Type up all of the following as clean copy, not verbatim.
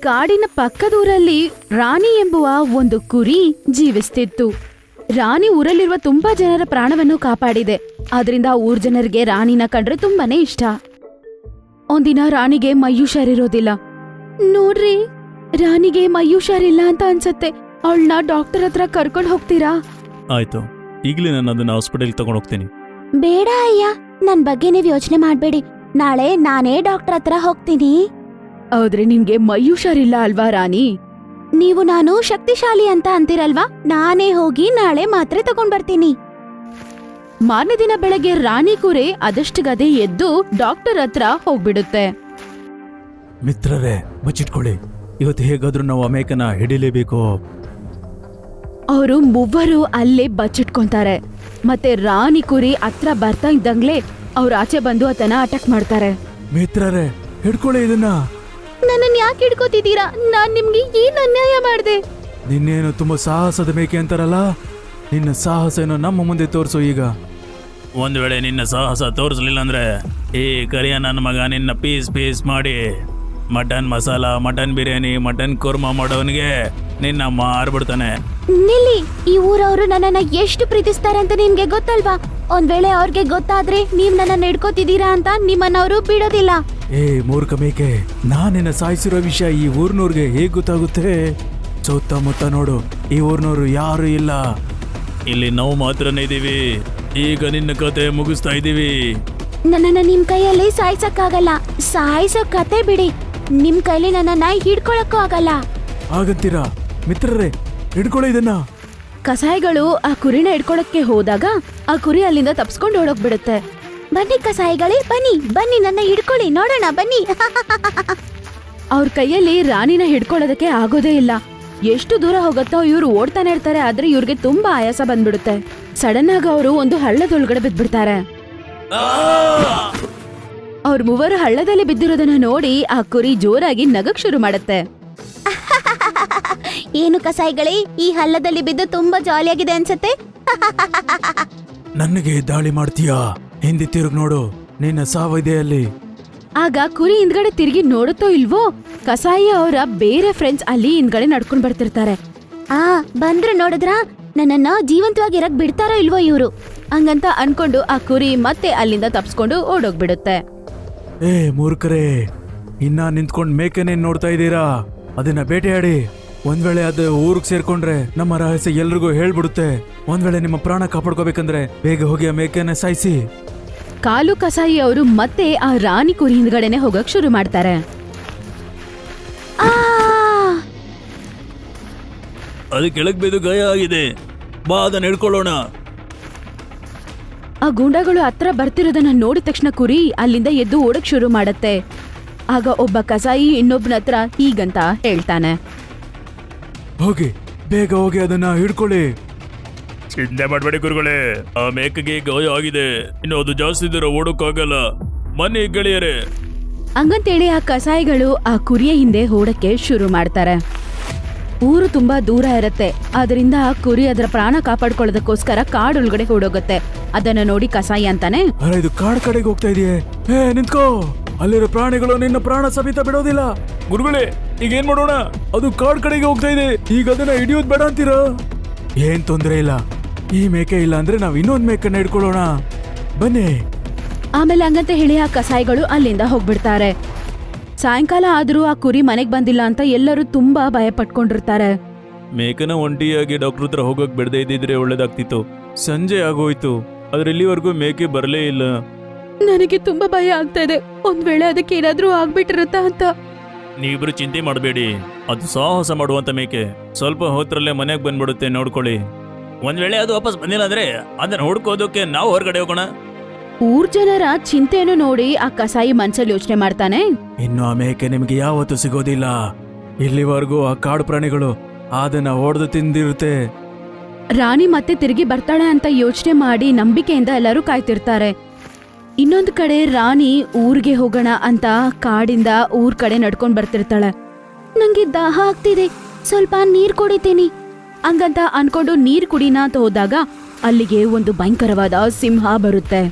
ಕಾಡಿನ ಪಕ್ಕದೂರಲ್ಲಿ ರಾಣಿ ಎಂಬುವ ಒಂದು ಕುರಿ ಜೀವಿಸ್ತಿತ್ತು. ರಾಣಿ ಊರಲ್ಲಿರುವ ತುಂಬಾ ಜನರ ಪ್ರಾಣವನ್ನು ಕಾಪಾಡಿದೆ. ಆದ್ರಿಂದ ಊರ್ ಜನರಿಗೆ ರಾಣಿನ ಕಂಡ್ರೆ ತುಂಬಾನೇ ಇಷ್ಟ. ಒಂದಿನ ರಾಣಿಗೆ ಮೈ ಹುಷಾರಿರೋದಿಲ್ಲ. ನೋಡ್ರಿ, ರಾಣಿಗೆ ಮೈ ಹುಷಾರಿಲ್ಲ ಅಂತ ಅನ್ಸತ್ತೆ. ಅವಳನ್ನ ಡಾಕ್ಟರ್ ಹತ್ರ ಕರ್ಕೊಂಡು ಹೋಗ್ತೀರಾ? ಆಯ್ತು, ಈಗಲೇ ನಾನು ಅದನ್ನ ಹಾಸ್ಪಿಟಲ್ ತಗೊಂಡು ಹೋಗ್ತೀನಿ. ಬೇಡ ಅಯ್ಯ, ನನ್ ಬಗ್ಗೆ ನೀವ್ ಯೋಚನೆ ಮಾಡ್ಬೇಡಿ. ನಾಳೆ ನಾನೇ ಡಾಕ್ಟರ್ ಹತ್ರ ಹೋಗ್ತೀನಿ. ಆದ್ರೆ ನಿಮ್ಗೆ ಮೈ ಹುಷಾರಿಲ್ಲ ಅಲ್ವಾ ರಾಣಿ? ನೀವು ನಾನು ಶಕ್ತಿಶಾಲಿ ಅಂತ ಅಂತಿರಲ್ವಾ, ನಾನೇ ಹೋಗಿ ನಾಳೆ ಮಾತ್ರೆ ತಗೊಂಡ್ ಬರ್ತೀನಿ. ಮಾರನೇ ದಿನ ಬೆಳಗ್ಗೆ ರಾಣಿ ಕುರಿ ಅದಷ್ಟು ಗದೆ ಎದ್ದು ಡಾಕ್ಟರ್ ಹತ್ರ ಹೋಗ್ಬಿಡುತ್ತೆ. ಮಿತ್ರರೇ, ಬಚ್ಚಿಟ್ಕೊಳ್ಳಿ. ಇವತ್ತು ಹೇಗಾದ್ರೂ ನಾವು ಅಮೇಕನ ಹಿಡಿಲೇಬೇಕು. ಅವರು ಮೂವರು ಅಲ್ಲೇ ಬಚ್ಚಿಟ್ಕೊಂತಾರೆ. ಮತ್ತೆ ರಾಣಿ ಕುರಿ ಹತ್ರ ಬರ್ತಾ ಇದ್ದಂಗ್ಲೇ ಅವ್ರ ಆಚೆ ಬಂದು ಅದನ್ನ ಅಟ್ಯಾಕ್ ಮಾಡ್ತಾರೆ. ಮಿತ್ರರೇ, ಹಿಡ್ಕೊಳ್ಳಿ ಇದನ್ನ. ನನ್ನನ್ ಯಾಕೆ ಹಿಡ್ಕೋತಿದ್ದೀರಾ? ನಾನ್ ನಿಮ್ಗೆ ಏನ್ ಅನ್ಯಾಯ ಮಾಡ್ದೆ? ನಿನ್ನೇನು ತುಂಬಾ ಸಾಹಸದ ಮೇಕೆ ಅಂತಾರಲ್ಲ, ನಿನ್ನ ಸಾಹಸ ಏನೋ ನಮ್ಮ ಮುಂದೆ ತೋರಿಸು ಈಗ. ಒಂದ್ ವೇಳೆ ನಿನ್ನ ಸಾಹಸ ತೋರಿಸಲಿಲ್ಲ ಅಂದ್ರೆ ಈ ಕರಿಯ ನನ್ನ ಮಗ ನಿನ್ನ ಪೀಸ್ ಪೀಸ್ ಮಾಡಿ mutton masala, mutton biryani, mutton korma ಮಾಡೋನಿಗೆ ನಿನ್ನ ಮಾರ್ಬಿಡ್ತಾನೆ. ನಿಲ್ಲಿ, ಈ ಊರವರು ನನ್ನನ್ನ ಎಷ್ಟು ಪ್ರೀತಿಸ್ತಾರೆ ಅಂತ ನಿಮ್ಗೆ ಗೊತ್ತಲ್ವಾ? ಒಂದ್ ವೇಳೆ ಅವ್ರಿಗೆ ಗೊತ್ತಾದ್ರೆ ನೀವ್ ನನ್ನ ಹಿಡ್ಕೋತಿದ್ದೀರಾ ಅಂತ ನಿಮ್ಮನ್ನವರು ಬಿಡೋದಿಲ್ಲ. ಏ ಮೂರ್ಖ ಮೇಕೆ, ನಾನಿನ್ನ ಸಾಯಿಸಿರೋ ವಿಷಯ ಈ ಊರ್ನವ್ರಿಗೆ ಹೇಗ್ ಗೊತ್ತಾಗುತ್ತೆ? ಸುತ್ತಮುತ್ತ ನೋಡು, ಈ ಊರ್ನವ್ರು ಯಾರು ಇಲ್ಲ. ಇಲ್ಲಿ ನಾವು ಮಾತ್ರನೇ ಇದೀವಿ. ಈಗ ನಿನ್ನ ಕತೆ ಮುಗಿಸ್ತಾ ಇದೀವಿ. ನನ್ನನ್ನ ನಿಮ್ ಕೈಯಲ್ಲಿ ಸಾಯ್ಸಕ್ಕಾಗಲ್ಲ. ಸಾಯಿಸೋ ಕತೆ ಬಿಡಿ, ನಿಮ್ ಕೈಲಿ ನನ್ನನ್ನ ಹಿಡ್ಕೊಳಕ್ಕೂ ಆಗಲ್ಲ. ಹಾಗಂತೀರಾ? ಮಿತ್ರರೇ, ಹಿಡ್ಕೊಳ್ಳಿ ಇದನ್ನ. ಕಸಾಯಿಗಳು ಆ ಕುರಿನ ಹಿಡ್ಕೊಳಕ್ಕೆ ಹೋದಾಗ ಆ ಕುರಿ ಅಲ್ಲಿಂದ ತಪ್ಸ್ಕೊಂಡು ಓಡೋಗ್ಬಿಡುತ್ತೆ. ಬನ್ನಿ ಕಸಾಯಿಗಳೇ, ಬನ್ನಿ ಬನ್ನಿ, ನನ್ನ ಹಿಡ್ಕೊಳ್ಳಿ, ನೋಡೋಣ ಬನ್ನಿ. ಅವ್ರ ಕೈಯಲ್ಲಿ ರಾಣಿನ ಹಿಡ್ಕೊಳ್ಳೋದಕ್ಕೆ ಆಗೋದೇ ಇಲ್ಲ. ಎಷ್ಟು ದೂರ ಹೋಗುತ್ತೋ ಇವ್ರು ಓಡ್ತಾನೆ ಇರ್ತಾರೆ. ಆದ್ರೆ ಇವ್ರಿಗೆ ತುಂಬಾ ಆಯಾಸ ಬಂದ್ಬಿಡುತ್ತೆ. ಸಡನ್ ಆಗಿ ಅವರು ಒಂದು ಹಳ್ಳದೊಳಗಡೆ ಬಿದ್ಬಿಡ್ತಾರೆ. ಅವ್ರ ಮೂವರು ಹಳ್ಳದಲ್ಲಿ ಬಿದ್ದಿರೋದನ್ನ ನೋಡಿ ಆ ಕುರಿ ಜೋರಾಗಿ ನಗಕ್ ಶುರು ಮಾಡುತ್ತೆ. ಏನು ಕಸಾಯಿಗಳೇ, ಈ ಹಳ್ಳದಲ್ಲಿ ಬಿದ್ದು ತುಂಬಾ ಜಾಲಿಯಾಗಿದೆ ಅನ್ಸತ್ತೆ. ನನಗೆ ದಾಳಿ ಮಾಡ್ತೀಯಾ? ಹಿಂದೆ ತಿರುಗ್ ನೋಡು, ನಿನ್ನ ಸಾವಿದೆ ಅಲ್ಲಿ. ಆಗ ಕುರಿ ಹಿಂದ್ಗಡೆ ತಿರುಗಿ ನೋಡುತ್ತೋ ಇಲ್ವೋ, ಕಸಾಯಿ ಅವರ ಬೇರೆ ಫ್ರೆಂಡ್ಸ್ ಅಲ್ಲಿ ಹಿಂದ್ಗಡೆ ನಡ್ಕೊಂಡ್ ಬರ್ತಿರ್ತಾರೆ. ಬಂದ್ರು ನೋಡಿದ್ರ, ನನ್ನನ್ನ ಜೀವಂತವಾಗಿರಕ್ ಬಿಡ್ತಾರೋ ಇಲ್ವೋ ಇವ್ರು ಹಂಗಂತ ಅನ್ಕೊಂಡು ಆ ಕುರಿ ಮತ್ತೆ ಅಲ್ಲಿಂದ ತಪ್ಸ್ಕೊಂಡು ಓಡೋಗ್ಬಿಡುತ್ತೆ. ಏ ಮೂರ್ಖರೇ, ಇನ್ನ ನಿಂತ್ಕೊಂಡ್ ಮೇಕೆನೇ ನೋಡ್ತಾ ಇದ್ದೀರಾ? ಅದನ್ನ ಬೇಟೆಯಾಡಿ. ಒಂದ್ ವೇಳೆ ಅದು ಊರಿಗೆ ಸೇರ್ಕೊಂಡ್ರೆ ನಮ್ಮ ರಹಸ್ಯ ಎಲ್ರಿಗೂ ಹೇಳ್ಬಿಡುತ್ತೆ. ಒಂದ್ ವೇಳೆ ನಿಮ್ಮ ಪ್ರಾಣ ಕಾಪಾಡ್ಕೋಬೇಕಂದ್ರೆ ಬೇಗ ಹೋಗಿ ಆ ಮೇಕೆನ ಸಾಯಿಸಿ. ಕಾಲು ಕಸಾಯಿ ಅವರು ಮತ್ತೆ ಆ ರಾಣಿ ಕುರಿ ಹಿಂದ್ಗಡೆನೆ ಹೋಗಕ್ ಶುರು ಮಾಡ್ತಾರೆ. ಅದು ಕೆಳಗ್ ಬಿದ್ದು ಗಾಯ ಆಗಿದೆ, ಬಾ ಅದನ್ನ ಹಿಡ್ಕೊಳ್ಳೋಣ. ಆ ಗೂಂಡಾಗಳು ಹತ್ರ ಬರ್ತಿರೋದನ್ನ ನೋಡಿದ ತಕ್ಷಣ ಕುರಿ ಅಲ್ಲಿಂದ ಎದ್ದು ಓಡಕ್ ಶುರು ಮಾಡತ್ತೆ. ಆಗ ಒಬ್ಬ ಕಸಾಯಿ ಇನ್ನೊಬ್ಬನ ಹತ್ರ ಹೀಗಂತ ಹೇಳ್ತಾನೆ, ಹೋಗಿ ಬೇಗ ಹೋಗಿ ಅದನ್ನ ಹಿಡ್ಕೊಳ್ಳಿ. ಚಿಂತೆ ಮಾಡ್ಬೇಡಿ ಗುರುಗಳೇ, ಆ ಮೇಕೆಗೆ ಗಾಯ ಆಗಿದೆ, ಇನ್ನು ಅದು ಜಾಸ್ತಿ ದೂರ ಓಡೋಕ್ಕಾಗಲ್ಲ. ಬನ್ನಿ ಗೆಳೆಯರೇ. ಹಂಗಂತೇಳಿ ಆ ಕಸಾಯಿಗಳು ಆ ಕುರಿಯ ಹಿಂದೆ ಓಡಕ್ಕೆ ಶುರು ಮಾಡ್ತಾರೆ. ಊರು ತುಂಬಾ ದೂರ ಇರತ್ತೆ. ಅದರಿಂದ ಆ ಕುರಿ ಅದರ ಪ್ರಾಣ ಕಾಪಾಡ್ಕೊಳ್ಳೋದಕ್ಕೋಸ್ಕರ ಕಾಡೊಳಗಡೆ ಓಡೋಗುತ್ತೆ. ಅದನ್ನ ನೋಡಿ ಕಸಾಯಿ ಅಂತಾನೆ, ಇದು ಕಾಡ್ ಕಡೆಗೆ ಹೋಗ್ತಾ ಇದೆಯೇ? ಹೇ ನಿಂತ್ಕೋ, ಅಲ್ಲಿರೋ ಪ್ರಾಣಿಗಳು ನಿನ್ನ ಪ್ರಾಣ ಸಮೇತ ಬಿಡೋದಿಲ್ಲ. ಗುರುಗಳೇ, ಈಗ ಏನ್ ಮಾಡೋಣ? ಅದು ಕಾಡ್ ಕಡೆಗೆ ಹೋಗ್ತಾ ಇದೆ, ಈಗ ಅದನ್ನ ಹಿಡಿಯೋದ್ ಬೇಡ ಅಂತೀರಾ? ಏನ್ ತೊಂದ್ರೆ ಇಲ್ಲ, ಈ ಮೇಕೆ ಇಲ್ಲ ಅಂದ್ರೆ ನಾವ್ ಇನ್ನೊಂದ್ ಮೇಕನ್ನ ಹಿಡ್ಕೊಳ್ಳೋಣ, ಬನ್ನಿ. ಆಮೇಲೆ ಹಂಗಂತ ಹೇಳಿ ಆ ಕಸಾಯಿಗಳು ಅಲ್ಲಿಂದ ಹೋಗ್ಬಿಡ್ತಾರೆ. ಸಾಯಂಕಾಲ ಆದ್ರೂ ಆ ಕುರಿ ಮನೆಗ್ ಬಂದಿಲ್ಲ ಅಂತ ಎಲ್ಲರೂ ತುಂಬಾ ಭಯ ಪಟ್ಕೊಂಡಿರ್ತಾರೆ. ಮೇಕನ ಒಂಟಿಯಾಗಿ ಡಾಕ್ಟರ್ ಹತ್ರ ಹೋಗಕ್ ಬಿಡದೆ ಇದ್ದಿದ್ರೆ ಒಳ್ಳೇದಾಗ್ತಿತ್ತು. ಸಂಜೆ ಆಗೋಯ್ತು, ಆದ್ರೆ ಇಲ್ಲಿವರೆಗೂ ಮೇಕೆ ಬರಲೇ ಇಲ್ಲ. ನನಗೆ ತುಂಬಾ ಭಯ ಆಗ್ತಾ ಇದೆ, ಒಂದ್ ವೇಳೆ ಅದಕ್ಕೆ ಏನಾದ್ರೂ ಆಗ್ಬಿಟ್ಟಿರುತ್ತಾ ಅಂತ. ನೀವಿಬ್ರು ಚಿಂತೆ ಮಾಡಬೇಡಿ, ಅದು ಸಾಹಸ ಮಾಡುವಂತ ಮೇಕೆ. ಸ್ವಲ್ಪ ಹೊತ್ತರಲ್ಲೇ ಮನೆಗ್ ಬಂದ್ಬಿಡುತ್ತೆ, ನೋಡ್ಕೊಳ್ಳಿ. ಒಂದ್ ವೇಳೆ ಅದು ವಾಪಸ್ ಬಂದಿಲ್ಲ ಅಂದ್ರೆ ಅದನ್ನ ಹುಡ್ಕೋದಕ್ಕೆ ನಾವು ಹೊರಗಡೆ ಹೋಗೋಣ. ಊರ್ ಜನರ ಚಿಂತೆಯನ್ನು ನೋಡಿ ಆ ಕಸಾಯಿ ಮನ್ಸಲ್ಲಿ ಯೋಚನೆ ಮಾಡ್ತಾನೆ, ಇನ್ನು ಆ ಮೇಕೆ ನಿಮ್ಗೆ ಯಾವತ್ತೂ ಸಿಗೋದಿಲ್ಲ. ಇಲ್ಲಿವರೆಗೂ ಆ ಕಾಡು ಪ್ರಾಣಿಗಳು ಅದನ್ನ ಹೊಡೆದು ತಿಂದಿರುತ್ತೆ. ರಾಣಿ ಮತ್ತೆ ತಿರುಗಿ ಬರ್ತಾಳೆ ಅಂತ ಯೋಚನೆ ಮಾಡಿ ನಂಬಿಕೆಯಿಂದ ಎಲ್ಲರೂ ಕಾಯ್ತಿರ್ತಾರೆ. ಇನ್ನೊಂದು ಕಡೆ ರಾಣಿ ಊರ್ಗೆ ಹೋಗೋಣ ಅಂತ ಕಾಡಿಂದ ಊರ್ ಕಡೆ ನಡ್ಕೊಂಡ್ ಬರ್ತಿರ್ತಾಳೆ. ನಂಗೆ ದಾಹ ಆಗ್ತಿದೆ, ಸ್ವಲ್ಪ ನೀರ್ ಕುಡಿತೀನಿ ಹಂಗಂತ ಅನ್ಕೊಂಡು ನೀರ್ ಕುಡಿನ ಅಂತ ಹೋದಾಗ ಅಲ್ಲಿಗೆ ಒಂದು ಭಯಂಕರವಾದ ಸಿಂಹ ಬರುತ್ತೆ.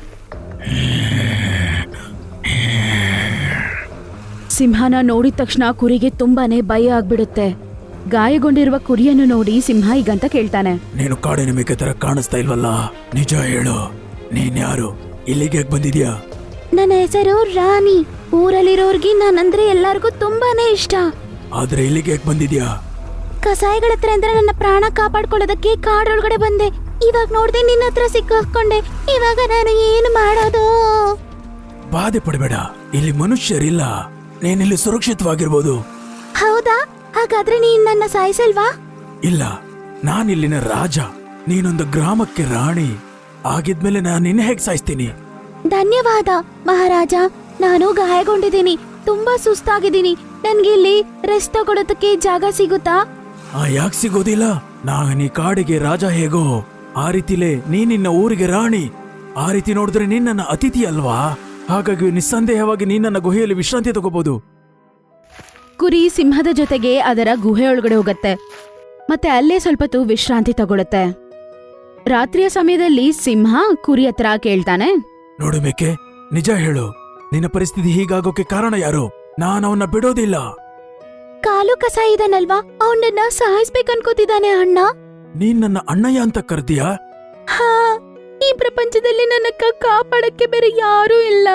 ಸಿಂಹನ ನೋಡಿದ ತಕ್ಷಣ ಕುರಿಗೆ ತುಂಬಾನೇ ಭಯ ಆಗ್ಬಿಡುತ್ತೆ. ಗಾಯಗೊಂಡಿರುವ ಕುರಿಯನ್ನು ನೋಡಿ ಸಿಂಹ ಈಗಂತ ಕೇಳ್ತಾನೆ. ನೀನು ಕಾಡಿನ ಮೇಕೆ ತರ ಕಾಣಿಸ್ತಾ ಇಲ್ವಲ್ಲ, ನಿಜ ಹೇಳು, ನೀನ್ ಯಾರು, ಇಲ್ಲಿಗೆ ಯಾಕೆ ಬಂದಿದ್ಯಾ? ನನ್ನ ಹೆಸರು ರಾಣಿ. ಊರಲ್ಲಿರೋರ್ಗೆ ನಾನಂದ್ರೆ ಎಲ್ಲರಿಗೂ ತುಂಬಾನೇ ಇಷ್ಟ. ಆದ್ರೆ ಇಲ್ಲಿಗೆ ಯಾಕೆ ಬಂದಿದ್ಯಾ? ಕಸಾಯಿಗಳ ಹತ್ರ ಅಂದ್ರೆ ನನ್ನ ಪ್ರಾಣ ಕಾಪಾಡ್ಕೊಳ್ಳೋದಕ್ಕೆ ಕಾಡೊಳಗಡೆ ಬಂದೆ. ಇವಾಗ ನೋಡ್ದೆ ನಿನ್ನ ಹತ್ರ ಸಿಕ್ಕಾಕೊಂಡೆ. ಇವಾಗ ನಾನು ಏನು ಮಾಡೋದು? ಬಾಧೆ ಪಡಬೇಡ, ಇಲ್ಲಿ ಮನುಷ್ಯರಿಲ್ಲ, ನೀನಿಲ್ಲಿ ಸುರಕ್ಷಿತವಾಗಿರ್ಬೋದು. ಹೌದಾ? ಹಾಗಾದ್ರೆ ನೀನ್ ನನ್ನ ಸಾಯಿಸಲ್ವಾ? ಇಲ್ಲ, ನಾನಿಲ್ಲಿನ ರಾಜ, ನೀನೊಂದು ಗ್ರಾಮಕ್ಕೆ ರಾಣಿ ಆಗಿದ್ಮೇಲೆ ನಾನು ನಿನ್ನ ಹೇಗ್ ಸಾಯಿಸ್ತೀನಿ? ಧನ್ಯವಾದ ಮಹಾರಾಜ. ನಾನು ಗಾಯಗೊಂಡಿದ್ದೀನಿ, ತುಂಬಾ ಸುಸ್ತಾಗಿದ್ದೀನಿ. ನನ್ಗೆ ಇಲ್ಲಿ ರೆಸ್ಟ್ ತಗೊಳೋದಕ್ಕೆ ಜಾಗ ಸಿಗುತ್ತಾ? ಯಾಕೆ ಸಿಗೋದಿಲ್ಲ? ನಾನು ಈ ಕಾಡಿಗೆ ರಾಜ ಹೇಗೋ ಆ ರೀತಿಲೇ ನಿನ್ನ ಊರಿಗೆ ರಾಣಿ. ಆ ರೀತಿ ನೋಡಿದ್ರೆ ನಿನ್ನ ಅತಿಥಿ ಅಲ್ವಾ? ಹಾಗಾಗಿ ನಿಸ್ಸಂದೇಹವಾಗಿ ನೀನನ್ನ ಗುಹೆಯಲ್ಲಿ ವಿಶ್ರಾಂತಿ ತಗೋಬಹುದು. ಕುರಿ ಸಿಂಹದ ಜೊತೆಗೆ ಅದರ ಗುಹೆ ಒಳಗಡೆ ಹೋಗತ್ತೆ. ಮತ್ತೆ ಅಲ್ಲೇ ಸ್ವಲ್ಪ ಹೊತ್ತು ವಿಶ್ರಾಂತಿ ತಗೊಳುತ್ತೆ. ರಾತ್ರಿಯ ಸಮಯದಲ್ಲಿ ಸಿಂಹ ಕುರಿ ಹತ್ರ ಕೇಳ್ತಾನೆ. ನೋಡು ಮೇಕೆ, ನಿಜ ಹೇಳು, ನಿನ್ನ ಪರಿಸ್ಥಿತಿ ಹೀಗಾಗೋಕೆ ಕಾರಣ ಯಾರು? ನಾನು ಅವನ್ನ ಬಿಡೋದಿಲ್ಲ. ಕಾಲು ಕಸಾಯಿ ಇದಾನಲ್ವಾ, ಅವನನ್ನ ಸಾಯಿಸ್ಬೇಕನ್ಕೋತಿದ್ದಾನೆ ಅಣ್ಣ. ನೀನ್ ನನ್ನ ಅಣ್ಣಯ್ಯ ಅಂತ ಕರ್ತೀಯಾ? ಹಾ, ಈ ಪ್ರಪಂಚದಲ್ಲಿ ನನ್ನ ಕಾಪಾಡಕ್ಕೆ ಬೇರೆ ಯಾರೂ ಇಲ್ಲ.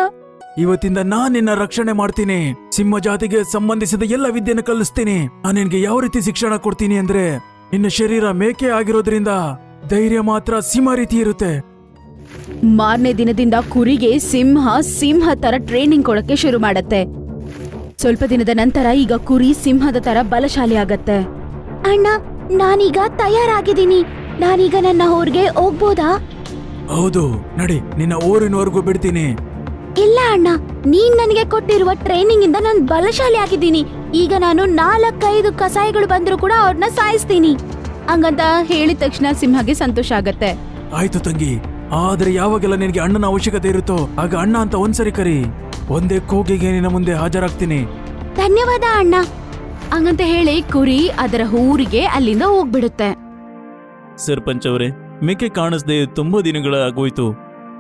ಇವತ್ತಿಂದ ನಾನ್ ನಿನ್ನ ರಕ್ಷಣೆ ಮಾಡ್ತೀನಿ. ಸಿಂಹ ಜಾತಿಗೆ ಸಂಬಂಧಿಸಿದ ಎಲ್ಲ ವಿದ್ಯೆನ ಕಲಿಸ್ತೀನಿ. ನಾನು ನಿನ್ಗೆ ಯಾವ ರೀತಿ ಶಿಕ್ಷಣ ಕೊಡ್ತೀನಿ ಅಂದ್ರೆ, ನಿನ್ನ ಶರೀರ ಮೇಕೆ ಆಗಿರೋದ್ರಿಂದ ಧೈರ್ಯ ಮಾತ್ರ ಸಿಂಹ ರೀತಿ ಇರುತ್ತೆ. ಮಾರನೇ ದಿನದಿಂದ ಕುರಿಗೆ ಸಿಂಹ ತರ ಟ್ರೈನಿಂಗ್ ಕೊಡಕ್ಕೆ ಶುರು ಮಾಡತ್ತೆ. ಸ್ವಲ್ಪ ದಿನದ ನಂತರ ಈಗ ಕುರಿ ಸಿಂಹದ ತರ ಬಲಶಾಲಿ ಆಗತ್ತೆ. ಅಣ್ಣ, ನಾನೀಗ ತಯಾರಾಗಿದ್ದೀನಿ. ನಾನೀಗ ನನ್ನ ಊರ್ಗೆ ಹೋಗ್ಬೋದಾ? ಹೌದು, ನಡಿ, ನಿನ್ನ ಊರಿನವರೆಗೂ ಬಿಡ್ತೀನಿ. ಇಲ್ಲ ಅಣ್ಣ, ನೀನ್ ನನಗೆ ಕೊಟ್ಟಿರುವ ಟ್ರೈನಿಂಗ್ ಇಂದ ನಾನು ಬಲಶಾಲಿ ಆಗಿದ್ದೀನಿ. ಈಗ ನಾನು 4-5 ಕಸಾಯಿಗಳು ಬಂದ್ರು ಕೂಡ ಅವ್ರನ್ನ ಸಾಯಿಸ್ತೀನಿ. ಹಂಗಂತ ಹೇಳಿದ ತಕ್ಷಣ ಸಿಂಹಗೆ ಸಂತೋಷ ಆಗತ್ತೆ. ಆಯ್ತು ತಂಗಿ, ಆದ್ರೆ ಯಾವಾಗೆಲ್ಲ ನಿನಗೆ ಅಣ್ಣನ ಅವಶ್ಯಕತೆ ಇರುತ್ತೋ ಆಗ ಅಣ್ಣ ಅಂತ ಒಂದ್ಸರಿ ಕರಿ. ಒಂದೇ ಕೂಗಿಗೆ ನಿನ್ನ ಮುಂದೆ ಹಾಜರಾಗ್ತೀನಿ. ಧನ್ಯವಾದ ಅಣ್ಣ. ಹಂಗಂತ ಹೇಳಿ ಕುರಿ ಅದರ ಊರಿಗೆ ಅಲ್ಲಿಂದ ಹೋಗ್ಬಿಡುತ್ತೆ. ಸರ್ಪಂಚ್ ಅವರೇ, ಮೇಕೆ ಕಾಣಿಸ್ದೆ ತುಂಬಾ ದಿನಗಳ ಆಗೋಯ್ತು.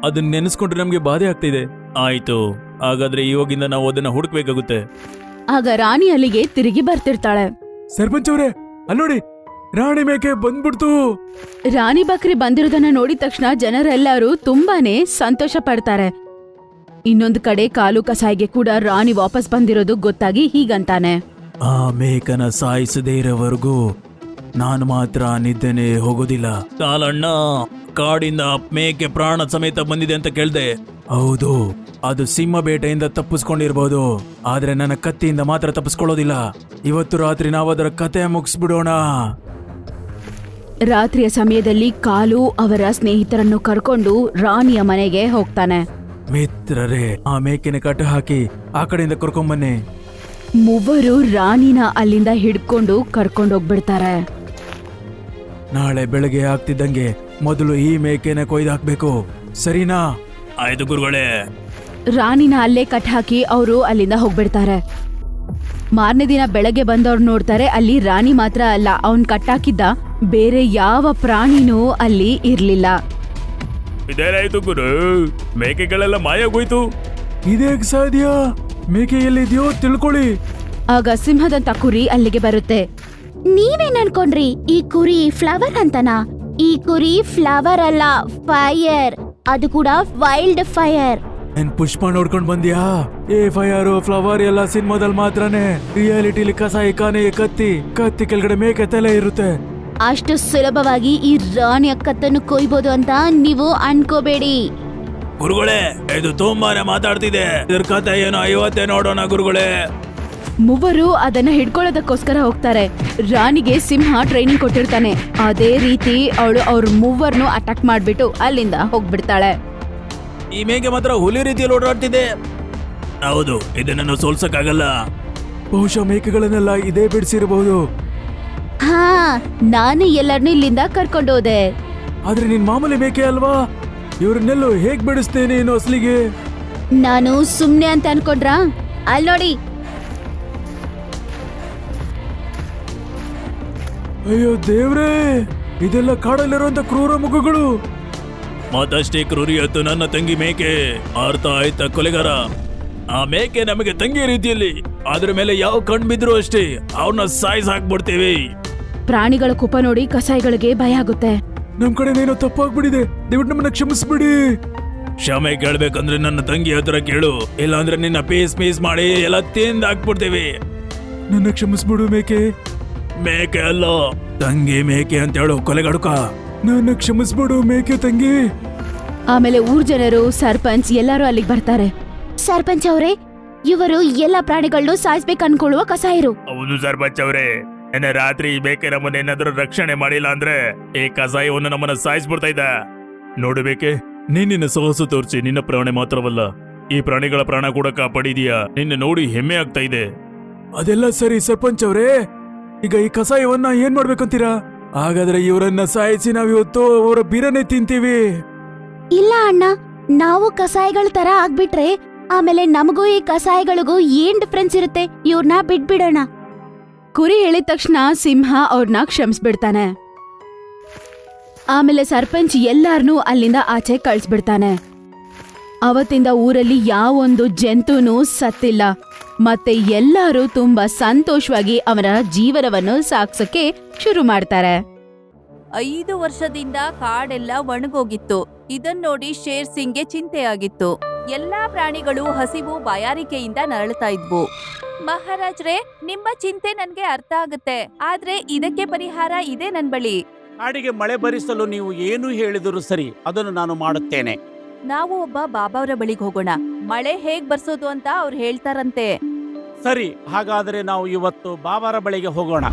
ಅದನ್ನ ನೆನೆಸ್ಕೊಂಡ್ರೆ ನಮ್ಗೆ ಬಾಧೆ ಆಗ್ತಿದೆ. ಆಯ್ತು, ಹಾಗಾದ್ರೆ ಇವಾಗಿಂದ ನಾವು ಅದನ್ನ ಹುಡುಕ್ಬೇಕಾಗುತ್ತೆ. ಆಗ ರಾಣಿ ಅಲ್ಲಿಗೆ ತಿರುಗಿ ಬರ್ತಿರ್ತಾಳೆ. ಸರ್ಪಂಚ್ ಅವರೇ, ಅಲ್ಲೋಡಿ, ರಾಣಿ ಮೇಕೆ ಬಂದ್ಬಿಡ್ತು. ರಾಣಿ ಬಕ್ರಿ ಬಂದಿರೋದನ್ನ ನೋಡಿದ ತಕ್ಷಣ ಜನರೆಲ್ಲರೂ ತುಂಬಾನೇ ಸಂತೋಷ ಪಡ್ತಾರೆ. ಇನ್ನೊಂದು ಕಡೆ ಕಾಲು ಕಸಾಯಿಗೆ ಕೂಡ ರಾಣಿ ವಾಪಸ್ ಬಂದಿರೋದು ಗೊತ್ತಾಗಿ ಹೀಗಂತಾನೆ. ಆ ಮೇಕನ ಸಾಯಿಸದೇ ಇರೋವರೆಗೂ ನಾನು ಮಾತ್ರ ನಿದ್ದೆನೆ ಹೋಗೋದಿಲ್ಲ. ಕಾಲಣ್ಣ, ಕಾಡಿಂದ ಮೇಕೆ ಪ್ರಾಣ ಸಮೇತ ಬಂದಿದೆ ಅಂತ ಕೇಳ್ದೆ. ಹೌದು, ಅದು ಸಿಂಹ ಬೇಟೆಯಿಂದ ತಪ್ಪಿಸ್ಕೊಂಡಿರ್ಬೋದು, ಆದ್ರೆ ನನ್ನ ಕತ್ತಿಯಿಂದ ಮಾತ್ರ ತಪ್ಪಿಸ್ಕೊಳ್ಳೋದಿಲ್ಲ. ಇವತ್ತು ರಾತ್ರಿ ನಾವು ಅದರ ಕತೆ ಮುಗಿಸ್ಬಿಡೋಣ. ರಾತ್ರಿಯ ಸಮಯದಲ್ಲಿ ಕಾಲು ಅವರ ಸ್ನೇಹಿತರನ್ನು ಕರ್ಕೊಂಡು ರಾಣಿಯ ಮನೆಗೆ ಹೋಗ್ತಾನೆ. ಮಿತ್ರರೇ, ಆ ಮೇಕೆನ ಕಟ್ಟು ಹಾಕಿ ಆ ಕಡೆಯಿಂದ ಕರ್ಕೊಂಬನ್ನಿ. ಮೂವರು ರಾಣಿನ ಅಲ್ಲಿಂದ ಹಿಡ್ಕೊಂಡು ಕರ್ಕೊಂಡೋಗ್ಬಿಡ್ತಾರೆ. ನಾಳೆ ಬೆಳಗ್ಗೆ ಆಗ್ತಿದ್ದಂಗೆ ಮೊದಲು ಈ ಮೇಕೆನ ಕೊಯ್ದು ಹಾಕ್ಬೇಕು, ಸರಿನಾ? ಆಯ್ತು ಗುರುಗಳೇ. ರಾಣಿನ ಅಲ್ಲೇ ಕಟ್ ಹಾಕಿ ಅವರು ಅಲ್ಲಿಂದ ಹೋಗ್ಬಿಡ್ತಾರೆ. ಮಾರನೇ ದಿನ ಬೆಳಗ್ಗೆ ಬಂದವ್ರು ನೋಡ್ತಾರೆ, ಅಲ್ಲಿ ರಾಣಿ ಮಾತ್ರ ಅಲ್ಲ, ಅವನ್ ಕಟ್ಟಾಕಿದ್ದ ಬೇರೆ ಯಾವ ಪ್ರಾಣಿನೂ ಅಲ್ಲಿ ಇರ್ಲಿಲ್ಲ. ಇದೇನಾಯ್ತು ಗುರು, ಮೇಕೆಗಳೆಲ್ಲ ಮಾಯಾಗೋಯ್ತು. ಇದೇಗ್ ಸಾಧ್ಯ? ಮೇಕೆ ಎಲ್ಲಿದ್ಯೋ ತಿಳ್ಕೊಳ್ಳಿ. ಆಗ ಸಿಂಹದಂತ ಕುರಿ ಅಲ್ಲಿಗೆ ಬರುತ್ತೆ. ನೀವೇನ್ ಅನ್ಕೊಂಡ್ರಿ ಈ ಕುರಿ ಫ್ಲವರ್ ಅಂತನಾ? ಈ ಕುರಿ ಫ್ಲವರ್ ಅಲ್ಲ, ಫೈರ್. ಅದು ಕೂಡ ವೈಲ್ಡ್ ಫೈರ್. ಏನ್ ಪುಷ್ಪ ನೋಡ್ಕೊಂಡ್ ಬಂದ್ಯಾ? ಏ ಫೈರ್ ಫ್ಲವರ್ ಎಲ್ಲ ಸಿನಿಮಾದಲ್ಲಿ ಮಾತ್ರನೇ. ರಿಯಾಲಿಟಿಲಿ ಕಸಾಯಿ ಕಾನೆ ಕತ್ತಿ ಕೆಳಗಡೆ ಮೇಕೆ ತಲೆ ಇರುತ್ತೆ. ಅಷ್ಟು ಸುಲಭವಾಗಿ ಈ ರಾಣಿಯ ಕತ್ತನ್ನು ಕೊಯ್ಬೋದು ಅಂತ ನೀವು ಅನ್ಕೋಬೇಡಿ. ಗುರುಗಳೇ, ಇದು ತುಂಬಾನೇ ಮಾತಾಡ್ತಿದೆ. ಇದ್ರ ಕಥೆ ಏನೋ ಇವತ್ತೇ ನೋಡೋಣ ಗುರುಗಳೇ. ಮೂವರು ಅದನ್ನ ಹಿಡ್ಕೊಳ್ಳೋದಕ್ಕೋಸ್ಕರ ಹೋಗ್ತಾರೆ. ರಾಣಿಗೆ ಸಿಂಹ ಟ್ರೈನಿಂಗ್ ಕೊಟ್ಟಿರ್ತಾನೆ. ಅದೇ ರೀತಿ ಅವಳು ಅವ್ರ ಮೂವರ್ನು ಅಟ್ಯಾಕ್ ಮಾಡ್ಬಿಟ್ಟು ಅಲ್ಲಿಂದ ಹೋಗ್ಬಿಡ್ತಾಳೆ. ಈ ಮೇಕೆ ಮಾತ್ರ ಹುಲಿ ರೀತಿಯಲ್ಲಿ ಓಡಾಡ್ತಿದೆ. ಹೌದು, ಇದನ್ನು ಸೋಲ್ಸಕ್ಕಾಗಲ್ಲ. ಬಹುಶಃ ಮೇಕೆಗಳನ್ನೆಲ್ಲ ಇದೇ ಬಿಡಿಸಿರಬಹುದು. ಹಾ, ನಾನು ಎಲ್ಲರನ್ನೂ ಇಲ್ಲಿಂದ ಕರ್ಕೊಂಡು ಹೋದೆ. ಆದ್ರೆ ನಿನ್ ಮಾಮೂಲಿ ಮೇಕೆ ಅಲ್ವಾ? ಇವ್ರನ್ನೆಲ್ಲೋ ಹೇಗ್ ಬಿಡಿಸ್ತೇನೆ ನೀನು ಅಸಲಿಗೆ? ನಾನು ಸುಮ್ನೆ ಅಂತ ಅನ್ಕೊಂಡ್ರಾ? ಅಲ್ಲಿ ನೋಡಿ. ಅಯ್ಯೋ ದೇವ್ರೇ, ಇದೆಲ್ಲ ಕಾಡಲ್ಲಿರುವಂತ ಕ್ರೂರ ಮುಖಗಳು. ಮತ್ತಷ್ಟೇ ಕ್ರೂರಿಯತ್ತು ನನ್ನ ತಂಗಿ ಮೇಕೆ. ಅರ್ಥ ಆಯ್ತಾ ಕೊಲೆಗಾರ? ಆ ಮೇಕೆ ನಮಗೆ ತಂಗಿ ರೀತಿಯಲ್ಲಿ ಅದ್ರ ಮೇಲೆ ಯಾವ ಕಣ್ ಬಿದ್ರು ಅಷ್ಟೇ ಅವ್ರನ್ನ ಸಾಯ್ಸ್ ಹಾಕ್ಬಿಡ್ತೀವಿ. ಪ್ರಾಣಿಗಳ ಕುಪ ನೋಡಿ ಕಸಾಯಿಗಳಿಗೆ ಭಯ ಆಗುತ್ತೆ. ನಮ್ ಕಡೆ ಏನೋ ತಪ್ಪಾಗ್ಬಿಟ್ಟಿದೆ, ದಯವಿಟ್ಟು ನಮ್ಮನ್ನ ಕ್ಷಮಿಸ್ಬಿಡಿ. ಕ್ಷಮೆ ಕೇಳ್ಬೇಕಂದ್ರೆ ನನ್ನ ತಂಗಿ ಹತ್ರ ಕೇಳು, ಇಲ್ಲಾಂದ್ರೆ ನಿನ್ನ ಪೀಸ್ ಪೀಸ್ ಮಾಡಿ ಎಲ್ಲ ತಿಂದ್ ಹಾಕ್ಬಿಡ್ತೀವಿ. ನನ್ನ ಕ್ಷಮಿಸ್ಬಿಡು ಮೇಕೆ. ಮೇಕೆ ಅಲ್ಲ, ತಂಗಿ ಮೇಕೆ ಅಂತ ಹೇಳು ಕೊಲೆಗಡುಕ. ನನ್ನ ಕ್ಷಮಿಸ್ಬಿಡು ಮೇಕೆ ತಂಗಿ. ಆಮೇಲೆ ಊರ್ ಜನರು, ಸರ್ಪಂಚ್ ಎಲ್ಲರೂ ಅಲ್ಲಿಗೆ ಬರ್ತಾರೆ. ಸರ್ಪಂಚ್ ಅವರೇ, ಇವರು ಎಲ್ಲ ಪ್ರಾಣಿಗಳನ್ನು ಸಾಯಿಸ್ಬೇಕು ಅನ್ಕೊಳ್ಳುವ ಕಸಾಯರು. ಹೌದು ಸರ್ಪಂಚ್ ಅವರೇ, ನಿನ್ನೆ ರಾತ್ರಿ ಈ ಮೇಕೆ ನಮ್ಮನ್ನ ಏನಾದ್ರೂ ರಕ್ಷಣೆ ಮಾಡಿಲ್ಲ ಅಂದ್ರೆ ಈ ಕಸಾಯವನ್ನು ನಮ್ಮನ್ನ ಸಾಯಿಸ್ಬಿಡ್ತಾ ಇದ್ದ. ನೋಡು ಬೇಕೆ, ನಿನ್ನ ಸಾಹಸ ತೋರಿಸಿ ನಿನ್ನ ಪ್ರಾಣಿ ಮಾತ್ರವಲ್ಲ ಈ ಪ್ರಾಣಿಗಳ ಪ್ರಾಣ ಕೂಡ ಕಾಪಾಡಿದೀಯಾ. ನಿನ್ನ ನೋಡಿ ಹೆಮ್ಮೆ ಆಗ್ತಾ ಇದೆ. ಅದೆಲ್ಲ ಸರಿ ಸರ್ಪಂಚ್ ಅವರೇ, ಈಗ ಈ ಕಸಾಯವನ್ನ ಏನ್ ಮಾಡ್ಬೇಕಂತೀರಾ? ಹಾಗಾದ್ರೆ ಇವರನ್ನ ಸಾಯಿಸಿ ನಾವಿವತ್ತು ಅವರ ಬೀರನೆ ತಿಂತೀವಿ. ಇಲ್ಲ ಅಣ್ಣ, ನಾವು ಕಸಾಯಿಗಳ ತರ ಆಗ್ಬಿಟ್ರೆ ಆಮೇಲೆ ನಮಗೂ ಈ ಕಸಾಯಿಗಳಿಗೂ ಏನ್ ಡಿಫ್ರೆನ್ಸ್ ಇರುತ್ತೆ? ಇವ್ರನ್ನ ಬಿಟ್ಬಿಡೋಣ. ಕುರಿ ಹೇಳಿದ ತಕ್ಷಣ ಸಿಂಹ ಅವ್ರನ್ನ ಕ್ಷಮಿಸ್ಬಿಡ್ತಾನೆ. ಆಮೇಲೆ ಸರ್ಪಂಚ್ ಎಲ್ಲಾರ್ನೂ ಅಲ್ಲಿಂದ ಆಚೆ ಕಳ್ಸ್ಬಿಡ್ತಾನೆ. ಅವತ್ತಿಂದ ಊರಲ್ಲಿ ಯಾವೊಂದು ಜಂತುನೂ ಸತ್ತಿಲ್ಲ. ಮತ್ತೆ ಎಲ್ಲರೂ ತುಂಬಾ ಸಂತೋಷವಾಗಿ ಅವರ ಜೀವನವನ್ನು ಸಾಗ್ಸಕ್ಕೆ ಶುರು ಮಾಡ್ತಾರೆ. 5 ವರ್ಷದಿಂದ ಕಾಡೆಲ್ಲ ಒಣಗೋಗಿತ್ತು. ಇದನ್ ನೋಡಿ ಶೇರ್ ಸಿಂಗ್ಗೆ ಚಿಂತೆಯಾಗಿತ್ತು. ಎಲ್ಲಾ ಪ್ರಾಣಿಗಳು ಹಸಿವು ಬಾಯಾರಿಕೆಯಿಂದ ನರಳುತ್ತಾ ಇದ್ವು. ಮಹಾರಾಜ್ರೆ, ನಿಮ್ಮ ಚಿಂತೆ ನನ್ಗೆ ಅರ್ಥ ಆಗುತ್ತೆ, ಆದ್ರೆ ಇದಕ್ಕೆ ಪರಿಹಾರ ಇದೆ ನನ್ ಬಳಿ. ಕಾಡಿಗೆ ಮಳೆ ಬರಿಸಲು ನೀವು ಏನು ಹೇಳಿದರೂ ಸರಿ, ಅದನ್ನು ನಾನು ಮಾಡುತ್ತೇನೆ. ನಾವು ಒಬ್ಬ ಬಾಬಾವ್ರ ಬಳಿಗೆ ಹೋಗೋಣ. ಮಳೆ ಹೇಗ್ ಬರ್ಸೋದು ಅಂತ ಅವ್ರು ಹೇಳ್ತಾರಂತೆ. ಸರಿ, ಹಾಗಾದರೆ ನಾವು ಇವತ್ತು ಬಾಬಾರ ಬಳಿಗೆ ಹೋಗೋಣ.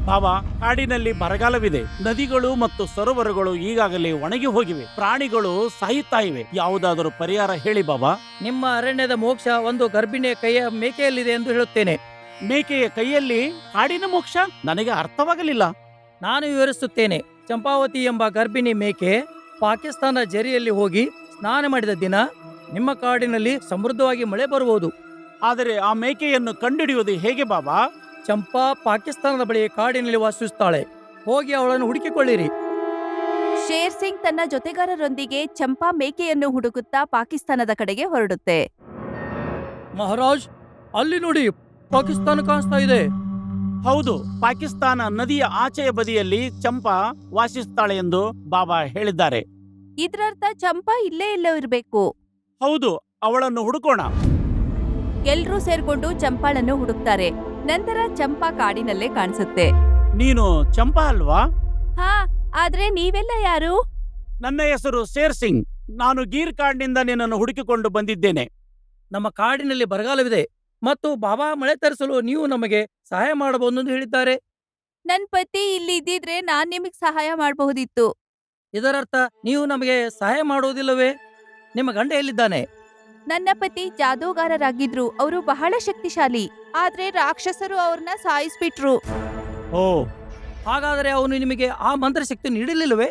ಬಾಬಾ, ಕಾಡಿನಲ್ಲಿ ಬರಗಾಲವಿದೆ. ನದಿಗಳು ಮತ್ತು ಸರೋವರಗಳು ಈಗಾಗಲೇ ಒಣಗಿ ಹೋಗಿವೆ. ಪ್ರಾಣಿಗಳು ಸಾಯುತ್ತಾ ಇವೆ. ಯಾವುದಾದರೂ ಪರಿಹಾರ ಹೇಳಿ ಬಾಬಾ. ನಿಮ್ಮ ಅರಣ್ಯದ ಮೋಕ್ಷ ಒಂದು ಗರ್ಭಿಣಿಯ ಕೈಯ ಮೇಕೆಯಲ್ಲಿದೆ ಎಂದು ಹೇಳುತ್ತೇನೆ. ಮೇಕೆಯ ಕೈಯಲ್ಲಿ ಕಾಡಿನ ಮೋಕ್ಷ? ನನಗೆ ಅರ್ಥವಾಗಲಿಲ್ಲ. ನಾನು ವಿವರಿಸುತ್ತೇನೆ. ಚಂಪಾವತಿ ಎಂಬ ಗರ್ಭಿಣಿ ಮೇಕೆ ಪಾಕಿಸ್ತಾನ ಜರಿಯಲ್ಲಿ ಹೋಗಿ ಸ್ನಾನ ಮಾಡಿದ ದಿನ ನಿಮ್ಮ ಕಾಡಿನಲ್ಲಿ ಸಮೃದ್ಧವಾಗಿ ಮಳೆ ಬರುವುದು. ಆದರೆ ಆ ಮೇಕೆಯನ್ನು ಕಂಡುಹಿಡಿಯುವುದು ಹೇಗೆ ಬಾಬಾ? ಚಂಪಾ ಪಾಕಿಸ್ತಾನದ ಬಳಿ ಕಾಡಿನಲ್ಲಿ ವಾಸಿಸುತ್ತಾಳೆ. ಹೋಗಿ ಅವಳನ್ನು ಹುಡುಕಿಕೊಳ್ಳಿರಿ. ಶೇರ್ ಸಿಂಗ್ ತನ್ನ ಜೊತೆಗಾರರೊಂದಿಗೆ ಚಂಪಾ ಮೇಕೆಯನ್ನು ಹುಡುಕುತ್ತಾ ಪಾಕಿಸ್ತಾನದ ಕಡೆಗೆ ಹೊರಡುತ್ತೆ. ಮಹಾರಾಜ್, ಅಲ್ಲಿ ನೋಡಿ, ಪಾಕಿಸ್ತಾನ ಕಾಣಿಸ್ತಾ ಇದೆ. ಹೌದು, ಪಾಕಿಸ್ತಾನ ನದಿಯ ಆಚೆಯ ಬದಿಯಲ್ಲಿ ಚಂಪಾ ವಾಸಿಸುತ್ತಾಳೆ ಎಂದು ಬಾಬಾ ಹೇಳಿದ್ದಾರೆ. ಇದ್ರರ್ಥ ಚಂಪಾ ಇಲ್ಲೇ ಎಲ್ಲೋ ಇರ್ಬೇಕು. ಹೌದು, ಅವಳನ್ನು ಹುಡುಕೋಣ. ಎಲ್ರೂ ಸೇರ್ಕೊಂಡು ಚಂಪಾಳನ್ನು ಹುಡುಕ್ತಾರೆ. ನಂತರ ಚಂಪಾ ಕಾಡಿನಲ್ಲೇ ಕಾಣಿಸುತ್ತೆ. ನೀನು ಚಂಪಾ ಅಲ್ವಾ? ಹಾ, ಆದ್ರೆ ನೀವೆಲ್ಲ ಯಾರು? ನನ್ನ ಹೆಸರು ಶೇರ್ ಸಿಂಗ್. ನಾನು ಗೀರ್ ಕಾಡಿನಿಂದ ನಿನ್ನನ್ನು ಹುಡುಕಿಕೊಂಡು ಬಂದಿದ್ದೇನೆ. ನಮ್ಮ ಕಾಡಿನಲ್ಲಿ ಬರಗಾಲವಿದೆ ಮತ್ತು ಬಾಬಾ ಮಳೆ ತರಿಸಲು ನೀವು ನಮಗೆ ಸಹಾಯ ಮಾಡಬಹುದು ಎಂದು ಹೇಳಿದ್ದಾರೆ. ನನ್ ಪತಿ ಇಲ್ಲಿ ಇದ್ದಿದ್ರೆ ನಾನ್ ನಿಮಗ್ ಸಹಾಯ ಮಾಡಬಹುದಿತ್ತು. ಇದರರ್ಥ ನೀವು ನಮಗೆ ಸಹಾಯ ಮಾಡುವುದಿಲ್ಲವೇ? ನಿಮ್ಮ ಗಂಡ ಎಲ್ಲಿದ್ದಾನೆ? ನನ್ನ ಪತಿ ಜಾದೂಗಾರರಾಗಿದ್ರು. ಅವರು ಬಹಳ ಶಕ್ತಿಶಾಲಿ. ಆದ್ರೆ ರಾಕ್ಷಸರು ಅವ್ರನ್ನ ಸಾಯಿಸ್ಬಿಟ್ರು. ಓ, ಹಾಗಾದರೆ ಅವನು ನಿಮಗೆ ಆ ಮಂತ್ರಶಕ್ತಿ ನೀಡಲಿಲ್ಲವೇ?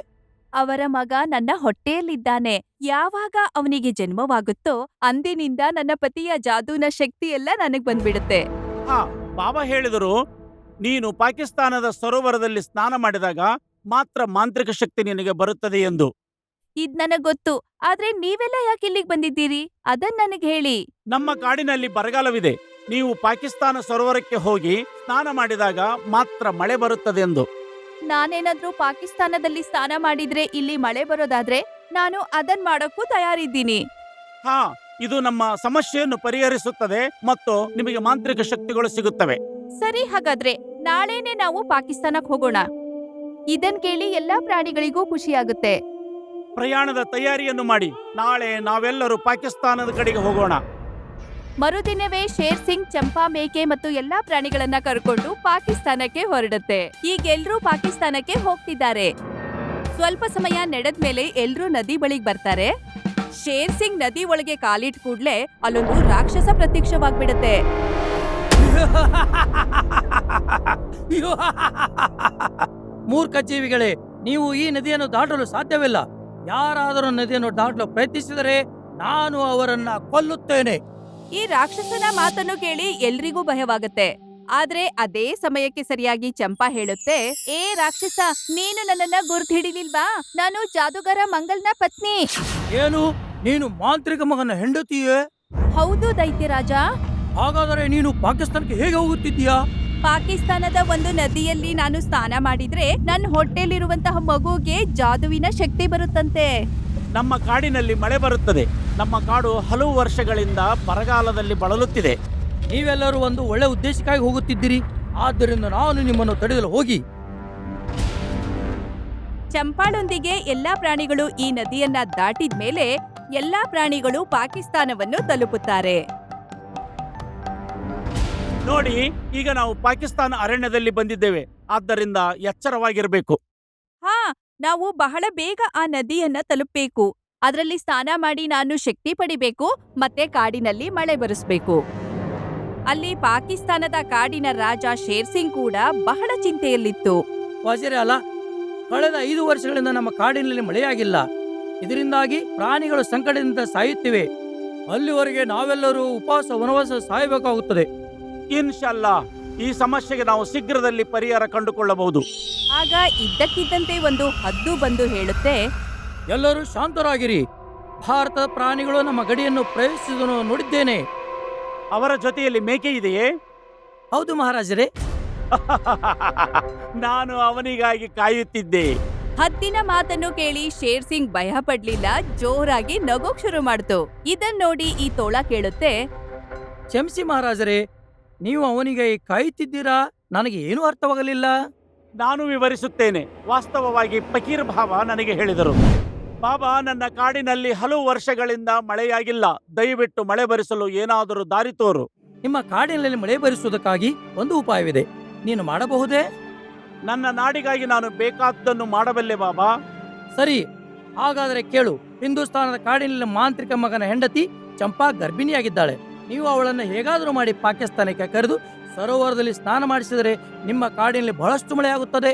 ಅವರ ಮಗ ನನ್ನ ಹೊಟ್ಟೆಯಲ್ಲಿದ್ದಾನೆ. ಯಾವಾಗ ಅವನಿಗೆ ಜನ್ಮವಾಗುತ್ತೋ ಅಂದಿನಿಂದ ನನ್ನ ಪತಿಯ ಜಾದೂನ ಶಕ್ತಿ ಎಲ್ಲ ನನಗ್ ಬಂದ್ಬಿಡುತ್ತೆ. ಹಾ, ಬಾಬಾ ಹೇಳಿದರು ನೀನು ಪಾಕಿಸ್ತಾನದ ಸರೋವರದಲ್ಲಿ ಸ್ನಾನ ಮಾಡಿದಾಗ ಮಾತ್ರ ಮಾಂತ್ರಿಕ ಶಕ್ತಿ ನಿನಗೆ ಬರುತ್ತದೆ ಎಂದು. ಇದ್ ನನಗ್ ಗೊತ್ತು. ಆದ್ರೆ ನೀವೆಲ್ಲ ಯಾಕೆ ಇಲ್ಲಿಗೆ ಬಂದಿದ್ದೀರಿ? ಅದನ್ ನನಗ್ ಹೇಳಿ. ನಮ್ಮ ಕಾಡಿನಲ್ಲಿ ಬರಗಾಲವಿದೆ. ನೀವು ಪಾಕಿಸ್ತಾನ ಸರೋವರಕ್ಕೆ ಹೋಗಿ ಸ್ನಾನ ಮಾಡಿದಾಗ ಮಾತ್ರ ಮಳೆ ಬರುತ್ತದೆ ಎಂದು. ನಾನೇನಾದ್ರೂ ಪಾಕಿಸ್ತಾನದಲ್ಲಿ ಸ್ನಾನ ಮಾಡಿದ್ರೆ ಇಲ್ಲಿ ಮಳೆ ಬರೋದಾದ್ರೆ ನಾನು ಅದನ್ ಮಾಡೋಕ್ಕೂ ತಯಾರಿದ್ದೀನಿ. ಹಾ, ಇದು ನಮ್ಮ ಸಮಸ್ಯೆಯನ್ನು ಪರಿಹರಿಸುತ್ತದೆ ಮತ್ತು ನಿಮಗೆ ಮಾಂತ್ರಿಕ ಶಕ್ತಿಗಳು ಸಿಗುತ್ತವೆ. ಸರಿ, ಹಾಗಾದ್ರೆ ನಾಳೆನೆ ನಾವು ಪಾಕಿಸ್ತಾನಕ್ಕೆ ಹೋಗೋಣ. ಇದನ್ ಕೇಳಿ ಎಲ್ಲಾ ಪ್ರಾಣಿಗಳಿಗೂ ಖುಷಿಯಾಗುತ್ತೆ. ಪ್ರಯಾಣದ ತಯಾರಿಯನ್ನು ಮಾಡಿ. ನಾಳೆ ನಾವೆಲ್ಲರೂ ಪಾಕಿಸ್ತಾನದ ಕಡೆಗೆ ಹೋಗೋಣ. ಮರುದಿನವೇ ಶೇರ್ ಸಿಂಗ್ ಚಂಪಾ ಮೇಕೆ ಮತ್ತು ಎಲ್ಲಾ ಪ್ರಾಣಿಗಳನ್ನ ಕರ್ಕೊಂಡು ಪಾಕಿಸ್ತಾನಕ್ಕೆ ಹೊರಡುತ್ತೆ. ಈಗ ಎಲ್ರೂ ಪಾಕಿಸ್ತಾನಕ್ಕೆ ಹೋಗ್ತಿದ್ದಾರೆ. ಸ್ವಲ್ಪ ಸಮಯ ನಡೆದ್ಮೇಲೆ ಎಲ್ರೂ ನದಿ ಬಳಿಗೆ ಬರ್ತಾರೆ. ಶೇರ್ ಸಿಂಗ್ ನದಿ ಒಳಗೆ ಕಾಲಿಟ್ ಕೂಡ್ಲೆ ಅಲ್ಲೊಂದು ರಾಕ್ಷಸ ಪ್ರತ್ಯಕ್ಷವಾಗ್ಬಿಡುತ್ತೆ. ಮೂರ್ಖ ಜೀವಿಗಳೇ, ನೀವು ಈ ನದಿಯನ್ನು ದಾಟಲು ಸಾಧ್ಯವಿಲ್ಲ. ಯಾರಾದರೂ ನದಿಯನ್ನು ದಾಟಲು ಪ್ರಯತ್ನಿಸಿದರೆ ನಾನು ಅವರನ್ನ ಕೊಲ್ಲುತ್ತೇನೆ. ಈ ರಾಕ್ಷಸನ ಮಾತನ್ನು ಕೇಳಿ ಎಲ್ರಿಗೂ ಭಯವಾಗುತ್ತೆ. ಆದ್ರೆ ಅದೇ ಸಮಯಕ್ಕೆ ಸರಿಯಾಗಿ ಚಂಪಾ ಹೇಳುತ್ತೆ, ಏ ರಾಕ್ಷಸ, ನೀನು ನನ್ನನ್ನ ಗುರ್ತಿಡಿಲಿಲ್ವಾ? ನಾನು ಜಾದೂಗಾರ ಮಂಗಲ್ನ ಪತ್ನಿ. ಏನು, ನೀನು ಮಾಂತ್ರಿಕ ಮಗನ ಹೆಂಡತಿಯೇ? ಹೌದು ದೈತ್ಯರಾಜ. ಹಾಗಾದರೆ ನೀನು ಪಾಕಿಸ್ತಾನಕ್ಕೆ ಹೇಗೆ ಹೋಗುತ್ತಿದ್ದೀಯಾ? ಪಾಕಿಸ್ತಾನದ ಒಂದು ನದಿಯಲ್ಲಿ ನಾನು ಸ್ನಾನ ಮಾಡಿದ್ರೆ ನನ್ನ ಹೊಟ್ಟೆಲಿರುವಂತಹ ಮಗುಗೆ ಜಾದುವಿನ ಶಕ್ತಿ ಬರುತ್ತಂತೆ. ನಮ್ಮ ಕಾಡಿನಲ್ಲಿ ಮಳೆ ಬರುತ್ತದೆ. ನಮ್ಮ ಕಾಡು ಹಲವು ವರ್ಷಗಳಿಂದ ಬರಗಾಲದಲ್ಲಿ ಬಳಲುತ್ತಿದೆ. ನೀವೆಲ್ಲರೂ ಒಂದು ಒಳ್ಳೆ ಉದ್ದೇಶಕ್ಕಾಗಿ ಹೋಗುತ್ತಿದ್ದೀರಿ, ಆದ್ದರಿಂದ ನಾನು ನಿಮ್ಮನ್ನು ತಡೆಯಲು ಹೋಗಿ. ಚಂಪಾಳೊಂದಿಗೆ ಎಲ್ಲಾ ಪ್ರಾಣಿಗಳು ಈ ನದಿಯನ್ನ ದಾಟಿದ ಮೇಲೆ ಎಲ್ಲಾ ಪ್ರಾಣಿಗಳು ಪಾಕಿಸ್ತಾನವನ್ನು ತಲುಪುತ್ತಾರೆ. ನೋಡಿ, ಈಗ ನಾವು ಪಾಕಿಸ್ತಾನ ಅರಣ್ಯದಲ್ಲಿ ಬಂದಿದ್ದೇವೆ. ಆದ್ದರಿಂದ ಎಚ್ಚರವಾಗಿರಬೇಕು. ಹಾ, ನಾವು ಬಹಳ ಬೇಗ ಆ ನದಿಯನ್ನ ತಲುಪಬೇಕು. ಅದರಲ್ಲಿ ಸ್ನಾನ ಮಾಡಿ ನಾನು ಶಕ್ತಿ ಪಡಿಬೇಕು ಮತ್ತೆ ಕಾಡಿನಲ್ಲಿ ಮಳೆ ಬರಿಸ್ಬೇಕು. ಅಲ್ಲಿ ಪಾಕಿಸ್ತಾನದ ಕಾಡಿನ ರಾಜ ಶೇರ್ ಸಿಂಗ್ ಕೂಡ ಬಹಳ ಚಿಂತೆಯಲ್ಲಿತ್ತು. ವಾಜಿರೆ ಅಲ್ಲ, ಕಳೆದ 5 ವರ್ಷಗಳಿಂದ ನಮ್ಮ ಕಾಡಿನಲ್ಲಿ ಮಳೆಯಾಗಿಲ್ಲ. ಇದರಿಂದಾಗಿ ಪ್ರಾಣಿಗಳು ಸಂಕಟದಿಂದ ಸಾಯುತ್ತಿವೆ. ಅಲ್ಲಿವರೆಗೆ ನಾವೆಲ್ಲರೂ ಉಪವಾಸ ವನವಾಸ ಸಾಯಬೇಕಾಗುತ್ತದೆ. ಇನ್ಶಾಲ್ಲಾ ಈ ಸಮಸ್ಯೆಗೆ ನಾವು ಶೀಘ್ರದಲ್ಲಿ ಪರಿಹಾರ ಕಂಡುಕೊಳ್ಳಬಹುದು. ಆಗ ಇದ್ದಕ್ಕಿದ್ದಂತೆ ಒಂದು ಹದ್ದು ಬಂದು ಹೇಳುತ್ತೆ, ಎಲ್ಲರೂ ಶಾಂತರಾಗಿರಿ. ಭಾರತದ ಪ್ರಾಣಿಗಳು ನಮ್ಮ ಗಡಿಯನ್ನು ಪ್ರವೇಶಿಸುವುದನ್ನು ನೋಡಿದ್ದೇನೆ. ಅವರ ಜೊತೆಯಲ್ಲಿ ಮೇಕೆ ಇದೆಯೇ? ಹೌದು ಮಹಾರಾಜರೇ. ನಾನು ಅವನಿಗಾಗಿ ಕಾಯುತ್ತಿದ್ದೆ. ಹದ್ದಿನ ಮಾತನ್ನು ಕೇಳಿ ಶೇರ್ ಸಿಂಗ್ ಭಯ ಪಡ್ಲಿಲ್ಲ, ಜೋರಾಗಿ ನಗೋಕ್ ಶುರು ಮಾಡ್ತು. ಇದನ್ ನೋಡಿ ಈ ತೋಳ ಕೇಳುತ್ತೆ, ಕ್ಷಮಿಸಿ ಮಹಾರಾಜರೇ, ನೀವು ಅವನಿಗೆ ಕಾಯುತ್ತಿದ್ದೀರಾ? ನನಗೆ ಏನೂ ಅರ್ಥವಾಗಲಿಲ್ಲ. ನಾನು ವಿವರಿಸುತ್ತೇನೆ. ವಾಸ್ತವವಾಗಿ ಫಕೀರ್ ಬಾಬಾ ನನಗೆ ಹೇಳಿದರು, ಬಾಬಾ, ನನ್ನ ಕಾಡಿನಲ್ಲಿ ಹಲವು ವರ್ಷಗಳಿಂದ ಮಳೆಯಾಗಿಲ್ಲ. ದಯವಿಟ್ಟು ಮಳೆ ಬರಿಸಲು ಏನಾದರೂ ದಾರಿ ತೋರು. ನಿಮ್ಮ ಕಾಡಿನಲ್ಲಿ ಮಳೆ ಬರಿಸುವುದಕ್ಕಾಗಿ ಒಂದು ಉಪಾಯವಿದೆ, ನೀನು ಮಾಡಬಹುದೇ? ನನ್ನ ನಾಡಿಗಾಗಿ ನಾನು ಬೇಕಾದ್ದನ್ನು ಮಾಡಬಲ್ಲೆ ಬಾಬಾ. ಸರಿ, ಹಾಗಾದರೆ ಕೇಳು. ಹಿಂದೂಸ್ತಾನದ ಕಾಡಿನಲ್ಲಿ ಮಾಂತ್ರಿಕ ಮಗನ ಹೆಂಡತಿ ಚಂಪಾ ಗರ್ಭಿಣಿಯಾಗಿದ್ದಾಳೆ. ನೀವು ಅವಳನ್ನು ಹೇಗಾದರೂ ಮಾಡಿ ಪಾಕಿಸ್ತಾನಕ್ಕೆ ಕರೆದು ಸರೋವರದಲ್ಲಿ ಸ್ನಾನ ಮಾಡಿಸಿದರೆ ನಿಮ್ಮ ಕಾಡಿನಲ್ಲಿ ಬಹಳಷ್ಟು ಮಳೆಯಾಗುತ್ತದೆ.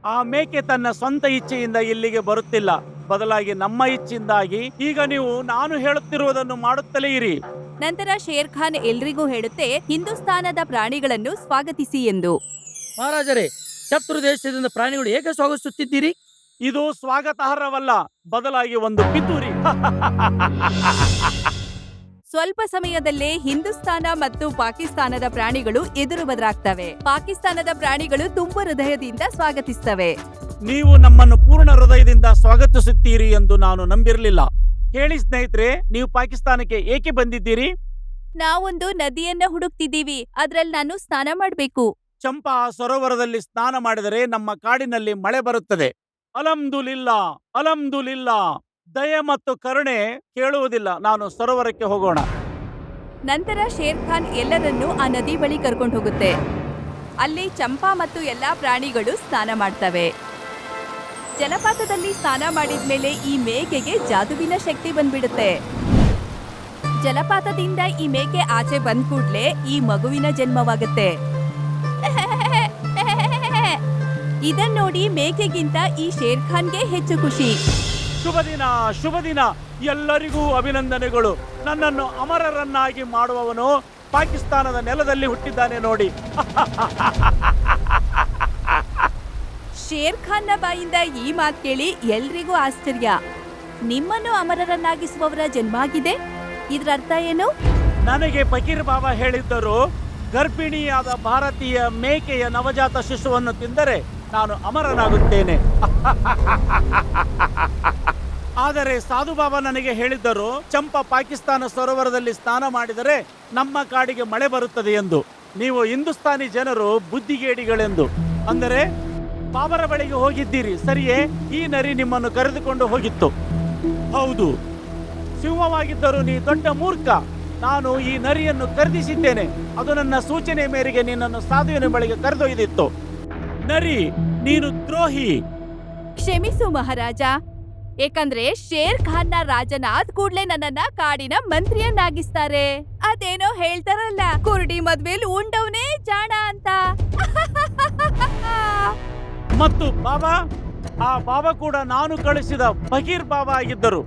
ಆ ಮೇಕೆ ತನ್ನ ಸ್ವಂತ ಇಚ್ಛೆಯಿಂದ ಇಲ್ಲಿಗೆ ಬರುತ್ತಿಲ್ಲ, ಬದಲಾಗಿ ನಮ್ಮ ಇಚ್ಛೆಯಿಂದಾಗಿ ಈಗ ನೀವು ನಾನು ಹೇಳುತ್ತಿರುವುದನ್ನು ಮಾಡುತ್ತಲೇ ಇರಿ. ನಂತರ ಶೇರ್ ಖಾನ್ ಎಲ್ರಿಗೂ ಹೇಳುತ್ತೆ, ಹಿಂದೂಸ್ತಾನದ ಪ್ರಾಣಿಗಳನ್ನು ಸ್ವಾಗತಿಸಿ ಎಂದು. ಮಹಾರಾಜರೇ, ಶತ್ರು ದೇಶದಿಂದ ಪ್ರಾಣಿಗಳು ಏಕೆ ಸ್ವಾಗತಿಸುತ್ತಿದ್ದೀರಿ? ಇದು ಸ್ವಾಗತಾರ್ಹವಲ್ಲ, ಬದಲಾಗಿ ಒಂದು ಪಿತೂರಿ. ಸ್ವಲ್ಪ ಸಮಯದಲ್ಲೇ ಹಿಂದೂಸ್ತಾನ ಮತ್ತು ಪಾಕಿಸ್ತಾನದ ಪ್ರಾಣಿಗಳು ಎದುರು ಬದಲಾಗ್ತವೆ. ಪಾಕಿಸ್ತಾನದ ಪ್ರಾಣಿಗಳು ತುಂಬ ಹೃದಯದಿಂದ ಸ್ವಾಗತಿಸ್ತವೆ. ನೀವು ನಮ್ಮನ್ನು ಪೂರ್ಣ ಹೃದಯದಿಂದ ಸ್ವಾಗತಿಸುತ್ತೀರಿ ಎಂದು ನಾನು ನಂಬಿರಲಿಲ್ಲ. ಹೇಳಿ ಸ್ನೇಹಿತರೆ, ನೀವು ಪಾಕಿಸ್ತಾನಕ್ಕೆ ಏಕೆ ಬಂದಿದ್ದೀರಿ? ನಾವೊಂದು ನದಿಯನ್ನ ಹುಡುಕ್ತಿದ್ದೀವಿ, ಅದ್ರಲ್ಲಿ ನಾನು ಸ್ನಾನ ಮಾಡ್ಬೇಕು. ಚಂಪಾ ಸರೋವರದಲ್ಲಿ ಸ್ನಾನ ಮಾಡಿದರೆ ನಮ್ಮ ಕಾಡಿನಲ್ಲಿ ಮಳೆ ಬರುತ್ತದೆ. ಅಲ್ಹಮ್ದುಲಿಲ್ಲಾ, ಅಲ್ಹಮ್ದುಲಿಲ್ಲಾ. ದಯೆ ಮತ್ತು ಕರುಣೆ ಕೇಳುವುದಿಲ್ಲ. ನಾನು ಸರೋವರಕ್ಕೆ ಹೋಗೋಣ. ನಂತರ ಶೇರ್ ಖಾನ್ ಎಲ್ಲರನ್ನೂ ಆ ನದಿ ಬಳಿ ಕರ್ಕೊಂಡು ಹೋಗುತ್ತೆ. ಅಲ್ಲಿ ಚಂಪಾ ಮತ್ತು ಎಲ್ಲಾ ಪ್ರಾಣಿಗಳು ಸ್ನಾನ ಮಾಡ್ತವೆ. ಜಲಪಾತದಲ್ಲಿ ಸ್ನಾನ ಮಾಡಿದ್ಮೇಲೆ ಈ ಮೇಕೆಗೆ ಜಾದುವಿನ ಶಕ್ತಿ ಬಂದ್ಬಿಡುತ್ತೆ. ಜಲಪಾತದಿಂದ ಈ ಮೇಕೆ ಆಚೆ ಬಂದ್ ಕೂಡ್ಲೆ ಈ ಮಗುವಿನ ಜನ್ಮವಾಗುತ್ತೆ. ಇದನ್ ನೋಡಿ ಮೇಕೆಗಿಂತ ಈ ಶೇರ್ ಖಾನ್ಗೆ ಹೆಚ್ಚು ಖುಷಿ. ಶುಭ ದಿನ, ಶುಭ ದಿನ. ಎಲ್ಲರಿಗೂ ಅಭಿನಂದನೆಗಳು. ನನ್ನನ್ನು ಅಮರರನ್ನಾಗಿ ಮಾಡುವವನು ಪಾಕಿಸ್ತಾನದ ನೆಲದಲ್ಲಿ ಹುಟ್ಟಿದ್ದಾನೆ ನೋಡಿ. ಶೇರ್ ಖಾನ್ನ ಬಾಯಿಂದ ಈ ಮಾತು ಕೇಳಿ ಎಲ್ರಿಗೂ ಆಶ್ಚರ್ಯ. ನಿಮ್ಮನ್ನು ಅಮರರನ್ನಾಗಿಸುವವರ ಜನ್ಮ ಆಗಿದೆ, ಇದ್ರ ಅರ್ಥ ಏನು? ನನಗೆ ಫಕೀರ್ ಬಾಬಾ ಹೇಳಿದ್ದರು, ಗರ್ಭಿಣಿಯಾದ ಭಾರತೀಯ ಮೇಕೆಯ ನವಜಾತ ಶಿಶುವನ್ನು ತಿಂದರೆ ನಾನು ಅಮರನಾಗುತ್ತೇನೆ. ಆದರೆ ಸಾಧು ಬಾಬಾ ನನಗೆ ಹೇಳಿದ್ದರು, ಚಂಪಾ ಪಾಕಿಸ್ತಾನ ಸರೋವರದಲ್ಲಿ ಸ್ನಾನ ಮಾಡಿದರೆ ನಮ್ಮ ಕಾಡಿಗೆ ಮಳೆ ಬರುತ್ತದೆ ಎಂದು. ನೀವು ಹಿಂದೂಸ್ತಾನಿ ಜನರು ಬುದ್ಧಿಗೇಡಿಗಳೆಂದು. ಅಂದರೆ ಬಾಬರ ಬಳಿಗೆ ಹೋಗಿದ್ದೀರಿ, ಸರಿಯೇ? ಈ ನರಿ ನಿಮ್ಮನ್ನು ಕರೆದುಕೊಂಡು ಹೋಗಿತ್ತು. ಹೌದು, ಸಿಂಹವಾಗಿದ್ದರೂ ನೀ ದೊಡ್ಡ ಮೂರ್ಖ. ನಾನು ಈ ನರಿಯನ್ನು ಖರೀದಿಸಿದ್ದೇನೆ. ಅದು ನನ್ನ ಸೂಚನೆ ಮೇರೆಗೆ ನಿನ್ನನ್ನು ಸಾಧುವಿನ ಬಳಿಗೆ ಕರೆದೊಯ್ದಿತ್ತು. ನರಿ, ನೀನು ದ್ರೋಹಿ. ಕ್ಷಮಿಸು ಮಹಾರಾಜ, ಏಕಂದ್ರೆ ಶೇರ್ ಖಾನ್ನ ರಾಜನಾದ್ ಕೂಡ್ಲೆ ನನ್ನನ್ನ ಕಾಡಿನ ಮಂತ್ರಿಯನ್ನಾಗಿಸ್ತಾರೆ. ಅದೇನೋ ಹೇಳ್ತಾರಲ್ಲ, ಕುರುಡಿ ಮದ್ವೆಲ್ ಉಂಡವನೇ ಜಾಣ ಅಂತ. ಮತ್ತು ಬಾಬಾ, ಆ ಬಾಬಾ ಕೂಡ ನಾನು ಕಳಿಸಿದ ಫಕೀರ್ ಬಾಬಾ ಆಗಿದ್ದರು.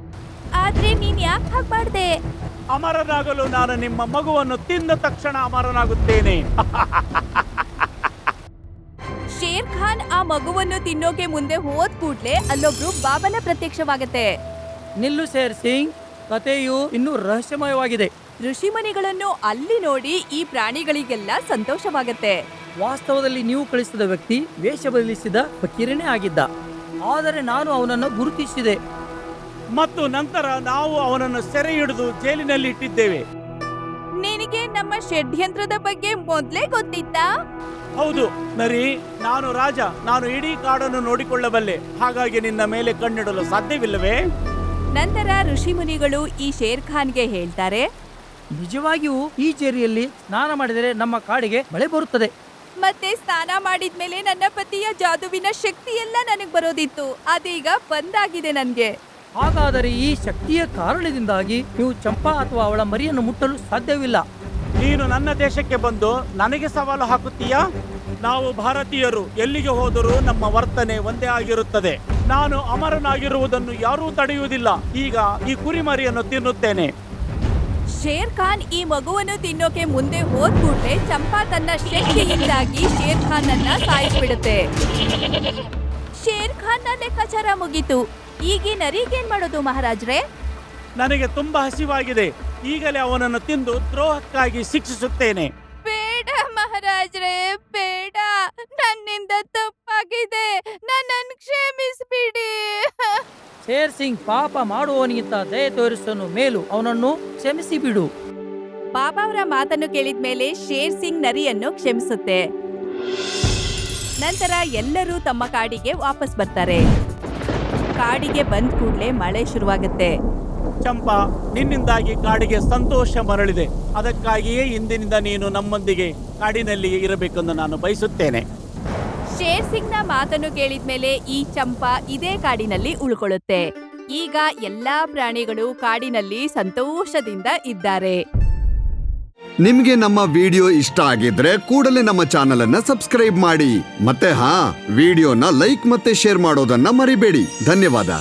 ಆದ್ರೆ ನೀನ್ ಯಾಕೆ ಹಾಗೆ ಮಾಡ್ದೆ? ಅಮರನಾಗಲು ನಾನು ನಿಮ್ಮ ಮಗುವನ್ನು ತಿಂದ ತಕ್ಷಣ ಅಮರನಾಗುತ್ತೇನೆ. ಶೇರ್ ಖಾನ್ ಆ ಮಗುವನ್ನು ತಿನ್ನೋಕೆ ಮುಂದೆ ಹೋದ್ ಕೂಡ್ಲೆ ಅಲ್ಲೊಬ್ರು ಬಾಬನ ಪ್ರತ್ಯಕ್ಷವಾಗತ್ತೆ. ನಿಲ್ಲು ಶೇರ್ ಸಿಂಗ್, ಕಥೆಯು ಇನ್ನೂ ರಹಸ್ಯಮಯವಾಗಿದೆ. ಋಷಿಮುನಿಗಳನ್ನು ಅಲ್ಲಿ ನೋಡಿ ಈ ಪ್ರಾಣಿಗಳಿಗೆಲ್ಲ ಸಂತೋಷವಾಗತ್ತೆ. ವಾಸ್ತವದಲ್ಲಿ ನೀವು ಕಳಿಸಿದ ವ್ಯಕ್ತಿ ವೇಷ ಬದಲಿಸಿದ ಫಕೀರನೇ ಆಗಿದ್ದ. ಆದರೆ ನಾನು ಅವನನ್ನು ಗುರುತಿಸಿದೆ. ಮತ್ತು ನಂತರ ನಾವು ಅವನನ್ನು ಸೆರೆ ಹಿಡಿದು ಜೈಲಿನಲ್ಲಿ ಇಟ್ಟಿದ್ದೇವೆ. ನಿನಗೆ ನಮ್ಮ ಷಡ್ಯಂತ್ರದ ಬಗ್ಗೆ ಮೊದ್ಲೇ ಗೊತ್ತಿತ್ತಾ? ಹೌದು ನರಿ, ನಾನು ರಾಜ. ನಾನು ಇಡೀ ಕಾಡನ್ನು ನೋಡಿಕೊಳ್ಳಬಲ್ಲೆ. ಹಾಗಾಗಿ ನಿನ್ನ ಮೇಲೆ ಕಣ್ಣಿಡಲು ಸಾಧ್ಯವಿಲ್ಲವೇ? ನಂತರ ಋಷಿಮುನಿಗಳು ಈ ಶೇರ್ ಖಾನ್ಗೆ ಹೇಳ್ತಾರೆ, ನಿಜವಾಗಿಯೂ ಈ ಜೇರಿಯಲ್ಲಿ ಸ್ನಾನ ಮಾಡಿದರೆ ನಮ್ಮ ಕಾಡಿಗೆ ಮಳೆ ಬರುತ್ತದೆ. ಮತ್ತೆ ಸ್ನಾನ ಮಾಡಿದ್ಮೇಲೆ ನನ್ನ ಪತಿಯ ಜಾದುವಿನ ಶಕ್ತಿ ಎಲ್ಲ ನನಗ್ ಬರೋದಿತ್ತು. ಅದೀಗ ಬಂದಾಗಿದೆ ನನ್ಗೆ. ಹಾಗಾದರೆ ಈ ಶಕ್ತಿಯ ಕಾರಣದಿಂದಾಗಿ ನೀವು ಚಂಪಾ ಅಥವಾ ಅವಳ ಮರಿಯನ್ನು ಮುಟ್ಟಲು ಸಾಧ್ಯವಿಲ್ಲ. ನೀನು ನನ್ನ ದೇಶಕ್ಕೆ ಬಂದು ನನಗೆ ಸವಾಲು ಹಾಕುತ್ತೀಯಾ? ನಾವು ಭಾರತೀಯರು ಎಲ್ಲಿಗೆ ಹೋದರೂ ನಮ್ಮ ವರ್ತನೆ ಒಂದೇ ಆಗಿರುತ್ತದೆ. ನಾನು ಅಮರನಾಗಿರುವುದನ್ನು ಯಾರೂ ತಡೆಯುವುದಿಲ್ಲ. ಈಗ ಈ ಕುರಿಮರಿಯನ್ನು ತಿನ್ನುತ್ತೇನೆ. ಶೇರ್ ಖಾನ್ ಈ ಮಗುವನ್ನು ತಿನ್ನೋಕೆ ಮುಂದೆ ಹೋದ್ ಕೂಡಲೇ ಚಂಪಾ ತನ್ನ ಶಕ್ತಿಯಿಂದಾಗಿ ಶೇರ್ ಖಾನ್ ಅನ್ನ ಸಾಯಿಸ್ಬಿಡುತ್ತೆ. ಶೇರ್ ಖಾನ್ ನ ಲೆಕ್ಕಾಚಾರ ಮುಗೀತು. ಈಗ ನರಿಗೇನ್ ಮಾಡೋದು ಮಹಾರಾಜ್ರೆ? ನನಗೆ ತುಂಬಾ ಹಸಿವಾಗಿದೆ. ಈಗಲೇ ಅವನನ್ನು ತಿಂದು ದ್ರೋಹಕ್ಕಾಗಿ ಶಿಕ್ಷಿಸುತ್ತೇನೆ. ಬೇಡ ಮಹಾರಾಜ್ರೆ, ಬೇಡ. ನನ್ನಿಂದ ತಪ್ಪಾಗಿದೆ. ನನ್ನನ್ನು ಕ್ಷಮಿಸ್ಬಿಡಿ. ಶೇರ್ ಸಿಂಗ್ ಪಾಪ ಮಾಡುವವನಿಗಿಂತ ದಯೆ ತೋರಿಸಲು ಮೇಲು, ಅವನನ್ನು ಕ್ಷಮಿಸಿ ಬಿಡು. ಬಾಬಾ ಅವರ ಮಾತನ್ನು ಕೇಳಿದ ಮೇಲೆ ಶೇರ್ ಸಿಂಗ್ ನರಿಯನ್ನು ಕ್ಷಮಿಸುತ್ತೆ. ನಂತರ ಎಲ್ಲರೂ ತಮ್ಮ ಕಾಡಿಗೆ ವಾಪಸ್ ಬರ್ತಾರೆ. ಕಾಡಿಗೆ ಬಂದ ಕೂಡಲೇ ಮಳೆ ಶುರುವಾಗುತ್ತೆ. ಚಂಪಾ, ನಿನ್ನಿಂದಾಗಿ ಕಾಡಿಗೆ ಸಂತೋಷ ಮರಳಿದೆ. ಅದಕ್ಕಾಗಿಯೇ ಇಂದಿನಿಂದ ನೀನು ನಮ್ಮೊಂದಿಗೆ ಕಾಡಿನಲ್ಲಿ ಇರಬೇಕೆಂದು ನಾನು ಬಯಸುತ್ತೇನೆ. ಶೇರ್ ಸಿಂಗ್ ನ ಮಾತನ್ನು ಕೇಳಿದ್ಮೇಲೆ ಈ ಚಂಪಾ ಇದೇ ಕಾಡಿನಲ್ಲಿ ಉಳ್ಕೊಳ್ಳುತ್ತೆ. ಈಗ ಎಲ್ಲಾ ಪ್ರಾಣಿಗಳು ಕಾಡಿನಲ್ಲಿ ಸಂತೋಷದಿಂದ ಇದ್ದಾರೆ. ನಿಮ್ಗೆ ನಮ್ಮ ವಿಡಿಯೋ ಇಷ್ಟ ಆಗಿದ್ರೆ ಕೂಡಲೇ ನಮ್ಮ ಚಾನೆಲ್ ಅನ್ನ ಸಬ್ಸ್ಕ್ರೈಬ್ ಮಾಡಿ. ಮತ್ತೆ ವಿಡಿಯೋನ ಲೈಕ್ ಮತ್ತೆ ಶೇರ್ ಮಾಡೋದನ್ನ ಮರಿಬೇಡಿ. ಧನ್ಯವಾದ.